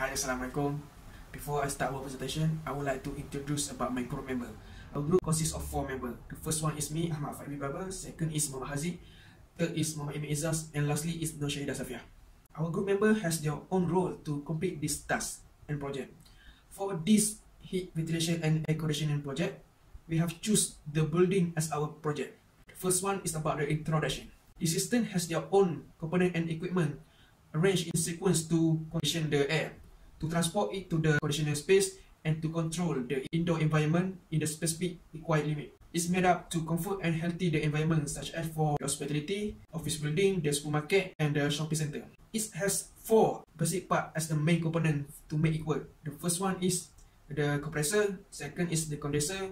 Hi, Assalamualaikum. Before I start our presentation, I would like to introduce about my group member. Our group consists of 4 members. The first one is me, Ahmad Fahmi Baba. Second is Muhammad Haziq. Third is Muhammad Emin Izzaz. And lastly is Nur Syahidah Safiah. Our group member has their own role to complete this task and project. For this heat ventilation and air conditioning project, we have choose the building as our project. The first one is about the introduction. The system has their own component and equipment arranged in sequence to condition the air, to transport it to the conditioner space, and to control the indoor environment in the specific required limit. It's made up to comfort and healthy the environment, such as for the hospitality, office building, the supermarket, and the shopping center. It has 4 basic parts as the main component to make it work. The first one is the compressor, second is the condenser,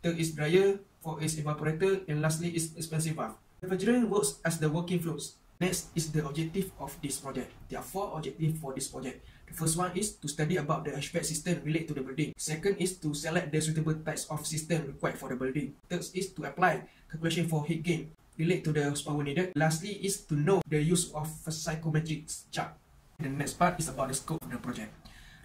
third is dryer, fourth is evaporator, and lastly is expansive valve. The refrigerant works as the working fluids. Next is the objective of this project. There are 4 objectives for this project. The first one is to study about the HVAC system related to the building. Second is to select the suitable types of system required for the building. Third is to apply calculation for heat gain related to the horsepower needed. Lastly is to know the use of psychometric chart. The next part is about the scope of the project.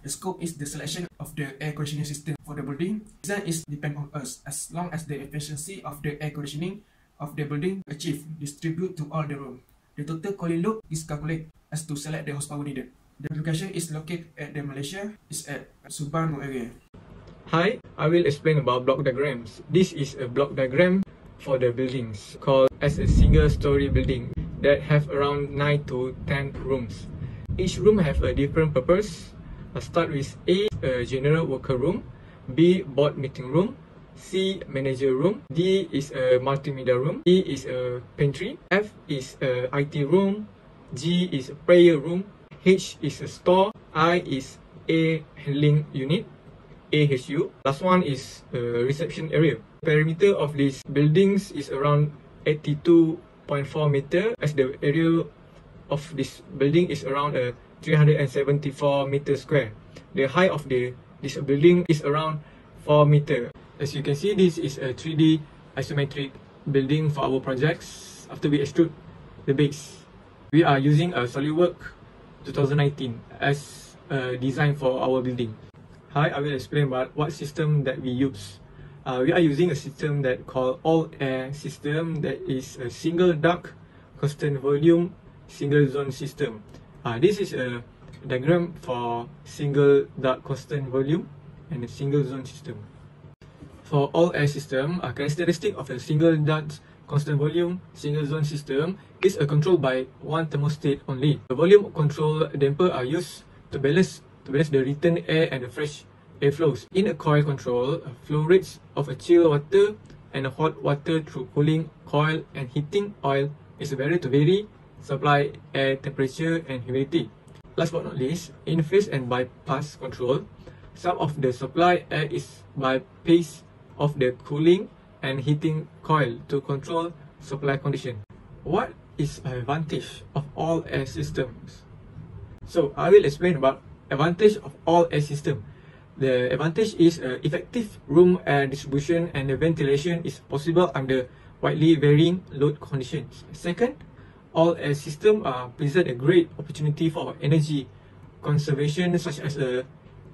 The scope is the selection of the air conditioning system for the building. Design is depend on us as long as the efficiency of the air conditioning of the building achieved distribute to all the room. The total cooling load is calculated as to select the horsepower needed. The location is located at the Malaysia, is at Subang area. Hi, I will explain about block diagrams. This is a block diagram for the buildings called as a single story building that have around 9 to 10 rooms. Each room have a different purpose. I start with A general worker room, B board meeting room, C manager room, D is a multimedia room, E is a pantry, F is a IT room, G is a prayer room, H is a store, I is a handling unit, AHU. Last one is a reception area. Perimeter of these buildings is around 82.4 meter, as the area of this building is around 374 meter square. The height of this building is around 4 meter. As you can see, this is a 3D isometric building for our projects after we extrude the base. We are using a SolidWorks 2019 as a design for our building. Hi, I will explain about what system that we use. We are using a system that called all air system, that is a single duct constant volume single zone system. This is a diagram for single duct constant volume and a single zone system. For all air system, a characteristic of a single duct constant volume single zone system is controlled by one thermostat only. The volume control damper are used to balance the return air and the fresh air flows. In a coil control, flow rates of a chill water and a hot water through cooling coil and heating oil is vary to vary supply air temperature and humidity. Last but not least, in phase and bypass control, some of the supply air is bypassed of the cooling and heating coil to control supply condition. What is the advantage of all air systems? So I will explain about advantage of all air system. The advantage is effective room air distribution and the ventilation is possible under widely varying load conditions. Second, all air system present a great opportunity for energy conservation, such as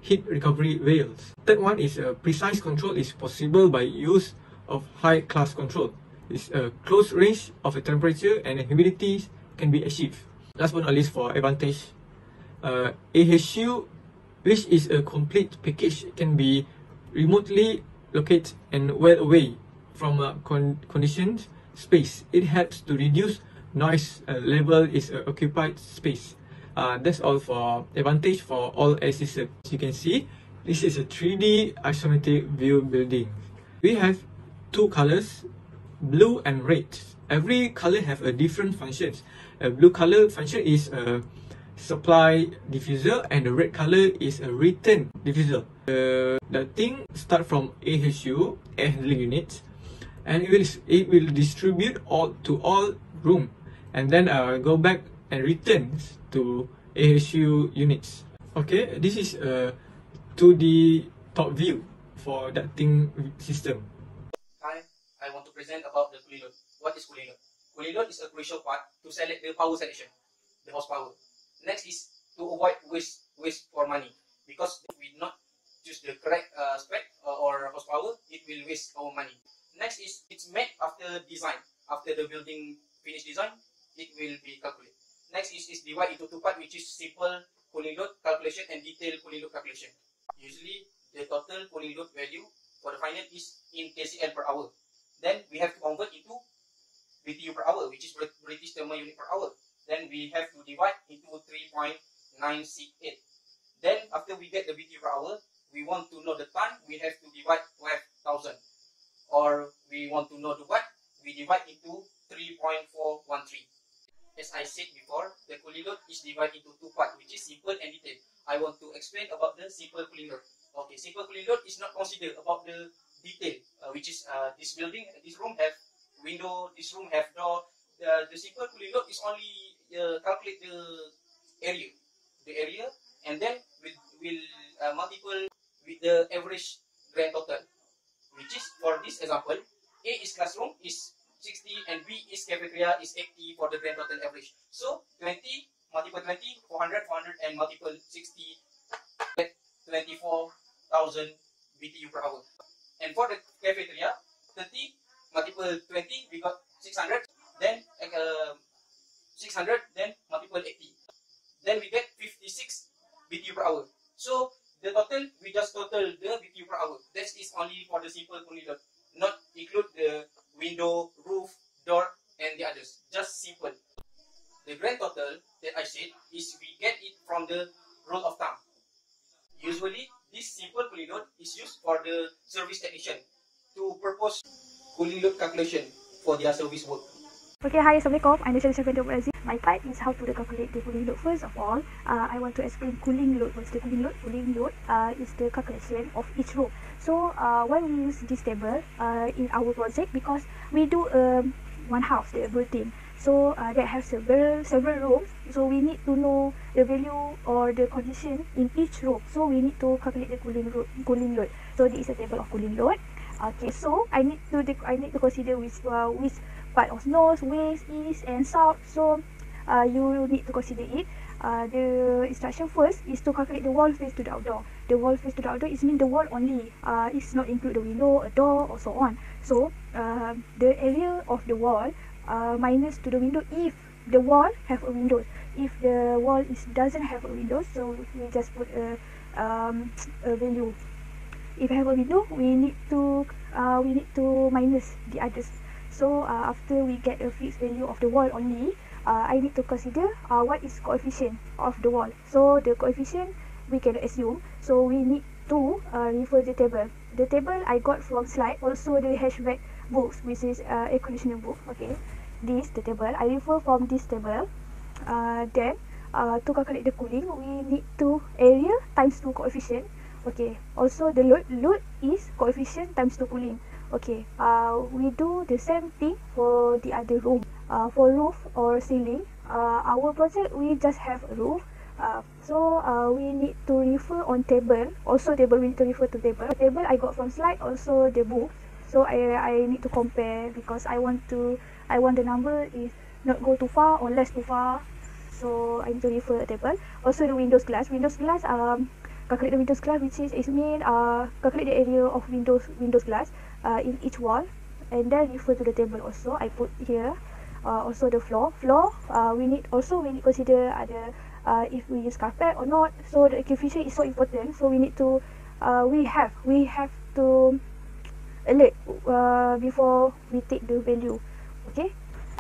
heat recovery valves. Third one is precise control is possible by use of high class control. It's a close range of the temperature and the humidity can be achieved. Last but not least, for advantage, AHU, which is a complete package, can be remotely located and well away from a conditioned space. It helps to reduce noise level is occupied space. That's all for advantage for all air systems. As you can see, this is a 3D isometric view building. We have 2 colors, blue and red. Every color have a different functions. A blue color function is a supply diffuser and the red color is a return diffuser. The thing start from AHU, air handling unit, and it will distribute to all room, and then go back and returns to AHU units. Okay, this is a 2D top view for that thing system. Hi, I want to present about the cooling load. What is cooling load? Cooling load is a crucial part to select the power selection, the horsepower. Next is to avoid waste waste for money, because if we not choose the correct spec or horsepower, it will waste our money. Next is it's made after design. After the building finish design, it will be calculated. Next is divided into two parts, which is simple cooling load calculation and detailed cooling load calculation. Usually, the total cooling load value for the final is in KCL per hour. Then we have to convert into BTU per hour, which is British thermal unit per hour. Then we have to divide into 3.968. Then after we get the BTU per hour, we want to know the ton, we have to divide 12,000. Or we want to know the watt, we divide into 3.413. As I said before, the cooling load is divided into two parts, which is simple and detailed. I want to explain about the simple cooling load. Okay, simple cooling load is not considered about the detail, which is this building, this room have window, this room have door. The simple cooling load is only calculate the area, and then will multiple with the average grand total, which is for this example, A is classroom is 60 and B is cafeteria is 80 for the grand total average. So 20 multiple 20, 400, 400 and multiple 60, 24,000 BTU per hour. And for the cafeteria, 30 multiple 20, we got 600, then 600, then multiple 80. Then we get 56 BTU per hour. So the total, we just total the BTU per hour. That is only for the simple cooling load, not include the window, roof, door, and the others. Just simple. The grand total that I said is we get it from the rule of thumb. Usually, this simple cooling load is used for the service technician to purpose cooling load calculation for their service work. Okay, hi, Assalamualaikum. I'm Nasyal Syafrin Abdul Aziz. My part is how to calculate the cooling load. First of all, I want to explain cooling load. What's the cooling load? Cooling load is the calculation of each room. So, why we use this table in our project? Because we do one house, the building. So, that has several rooms. So, we need to know the value or the condition in each room. So, we need to calculate the cooling load. So, this is a table of cooling load. Okay, so I need to consider which part of north, west, east, and south. So you need to consider it. The instruction first is to calculate the wall face to the outdoor. The wall face to the outdoor is mean the wall only. It's not include the window, a door, or so on. So the area of the wall minus to the window if the wall have a window. If the wall doesn't have a window, so we just put a value. If I have a window, we need to minus the others. So after we get a fixed value of the wall only, I need to consider what is coefficient of the wall. So the coefficient we can assume. So we need to refer the table. The table I got from slide, also the hatchback books, which is air conditioner book. Okay, the table I refer from this table. Then to calculate the cooling, we need to area times 2 coefficient. Okay, also the load is coefficient times 2 cooling. Okay, we do the same thing for the other room. For roof or ceiling, our project we just have a roof. So we need to refer on table. Also table, we need to refer to table. The table I got from slide, also the book. So I need to compare because I want the number is not go too far or less too far. So I need to refer a table. Also the windows glass. Calculate the windows glass, which is mean calculate the area of windows glass in each wall, and then refer to the table. Also I put here. Also the floor, we need consider other if we use carpet or not. So the coefficient is so important. So we need to we have to alert before we take the value. Okay.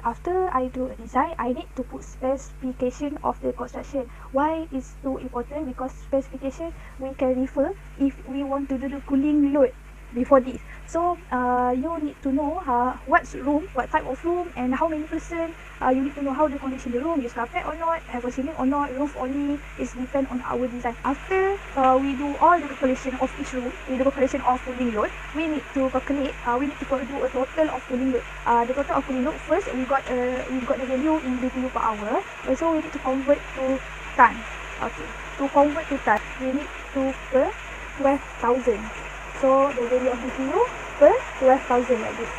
After I do a design, I need to put specification of the construction. Why is so important? Because specification we can refer if we want to do the cooling load before this. So you need to know what type of room, and how many person. You need to know how to condition the room, use carpet or not, have a ceiling or not, roof only. It depends on our design. After we do all the calculation of each room, we do calculation of cooling load. We need to calculate. We need to do a total of cooling load. The total of cooling load, first we got the value in BTU per hour. So we need to convert to ton. Okay, to convert to ton, we need to per 12,000. So the value of BTU per 12,000 like this.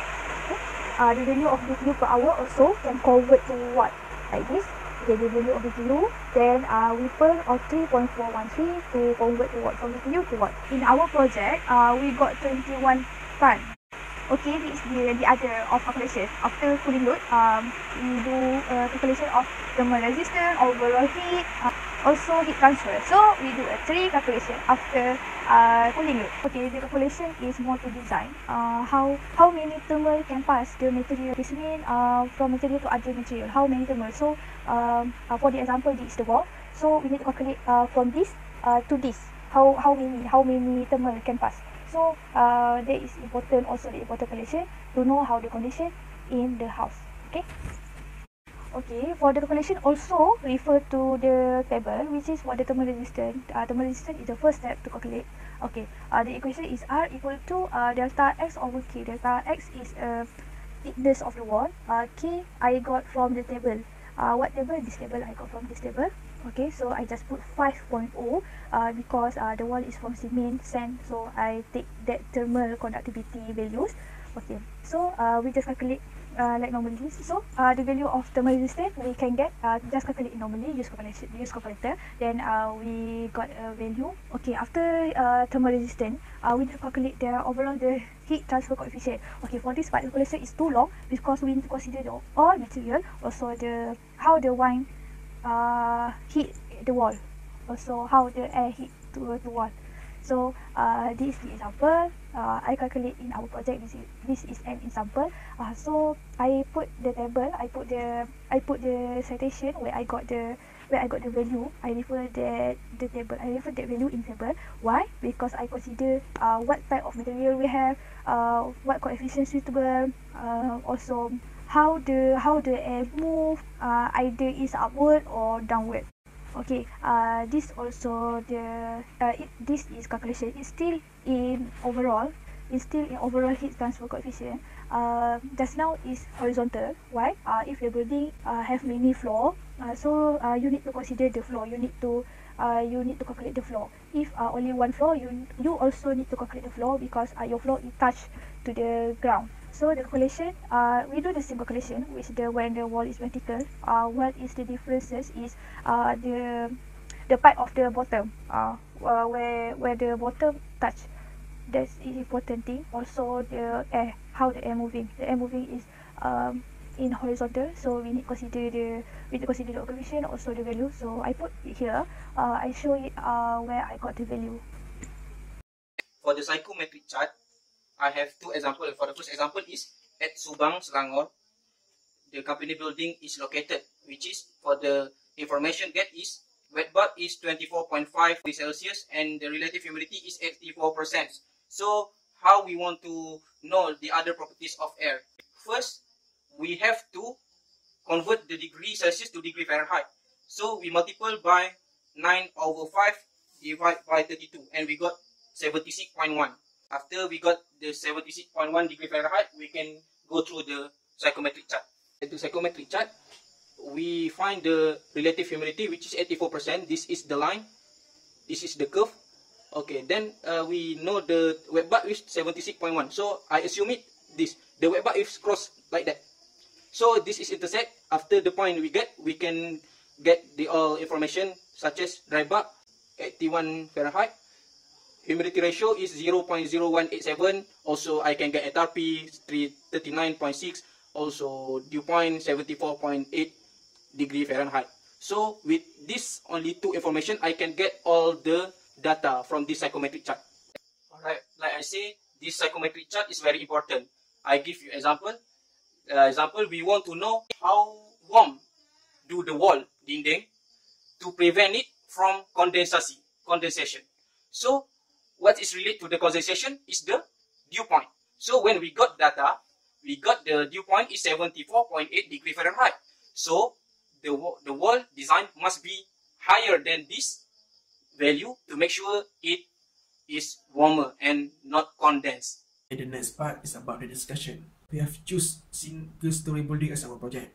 Okay. The value of BTU per hour also can convert to watt like this. okay, the value of BTU, then we purge of 3.413 to convert to watt, from BTU to watt. In our project, we got 21 ton. Okay, this is the other of calculation. After cooling load, we do calculation of thermal resistance, overall heat, also heat transfer. So we do a 3 calculation after cooling load. Okay, the calculation is more to design. How many thermal can pass the material? This means from material to other material. How many thermal? So for the example, this is the wall. So we need to calculate from this to this. How many thermal can pass? So that is important, also the important calculation to know how the condition in the house. Okay, for the calculation also refer to the table, which is for the thermal resistance. Thermal resistance is the first step to calculate. Okay, the equation is R equal to delta X over K. Delta X is thickness of the wall. K I got from the table. What table? This table I got from this table. Okay, so I just put 5.0 because the wall is from cement, sand, so I take that thermal conductivity values. Okay, so we just calculate like normally. So the value of thermal resistance we can get, just calculate it normally, use calculator. Then we got a value. Okay, after thermal resistance, we need to calculate the overall the heat transfer coefficient. Okay, for this part calculation is too long because we need to consider the all material, also the how the wine heat the wall, also how the air heat to the wall. So this is the example I calculate in our project. This is an example. So I put the table, I put the citation where I got the value. I refer that value in table. Why? Because I consider what type of material we have, what coefficient suitable, also how the air move, either is upward or downward. Okay, this also this is calculation. It's still in overall heat transfer coefficient. Just now is horizontal. Why? If the building have many floor, so you need to consider the floor. You need to calculate the floor. If only one floor, you also need to calculate the floor because your floor is touched to the ground. So the calculation, we do the same calculation, which when the wall is vertical. What is the differences is the part of the bottom, where the bottom touch. That's the important thing. Also the air, how the air moving. The air moving is in horizontal, so we need to consider the coefficient, also the value. So I put it here. I show it where I got the value. For the psychometric chart, I have 2 examples. For the first example is at Subang, Selangor. The company building is located, which is for the information get is wet bulb is 24.5 degrees Celsius and the relative humidity is 84%. So how we want to know the other properties of air? First, we have to convert the degree Celsius to degree Fahrenheit. So we multiply by 9/5 divided by 32 and we got 76.1. After we got the 76.1 degree Fahrenheit, we can go through the psychometric chart. At the psychometric chart, we find the relative humidity, which is 84%. This is the line. This is the curve. Okay, then we know the wet bulb is 76.1. So I assume the wet bulb is crossed like that. So this is intersect. After the point we can get the all information such as dry bulb 81 Fahrenheit. Humidity ratio is 0.0187. Also, I can get enthalpy 39.6. Also, dew point 74.8 degree Fahrenheit. So, with this only 2 information, I can get all the data from this psychometric chart. Alright, like I say, this psychometric chart is very important. I give you example. We want to know how warm do the wall dinding to prevent it from condensation. So, what is related to the condensation is the dew point. So when we got data, we got the dew point is 74.8 degree Fahrenheit. So the wall design must be higher than this value to make sure it is warmer and not condensed. And the next part is about the discussion. We have choose single-story building as our project.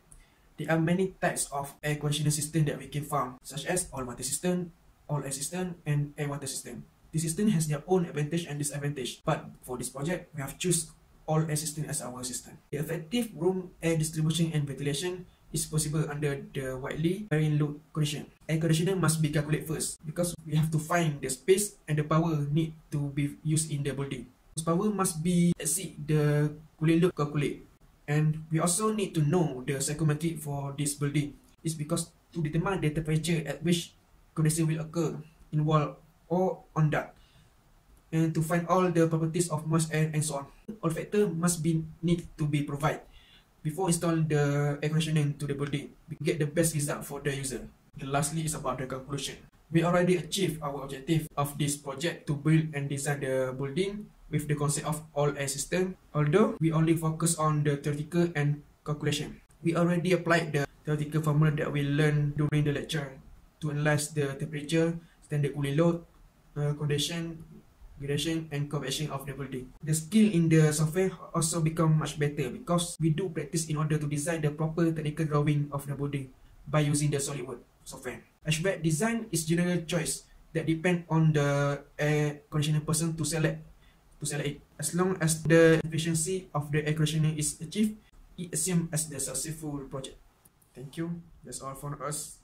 There are many types of air conditioning system that we can find, such as all-water system, all-air system, and air-water system. The system has their own advantage and disadvantage, but for this project, we have choose all-air system as our system. The effective room air distribution and ventilation is possible under the widely varying load condition. Air conditioner must be calculated first because we have to find the space and the power need to be used in the building. Power must be exceed the cooling load calculate, and we also need to know the psychometric for this building. It's because to determine the temperature at which condensation will occur in wall or on duct, and to find all the properties of moist air and so on. All factors must be need to be provided before install the air conditioning to the building. We get the best result for the user. And lastly is about the conclusion. We already achieved our objective of this project to build and design the building with the concept of all air system, although we only focus on the theoretical and calculation. We already applied the theoretical formula that we learned during the lecture to analyze the temperature, standard cooling load, condensation, gradation, and convection of the building. The skill in the software also become much better because we do practice in order to design the proper technical drawing of the building by using the SolidWorks software. HVAC design is general choice that depend on the air conditioner person to select it. As long as the efficiency of the air conditioner is achieved, it assumed as the successful project. Thank you. That's all for us.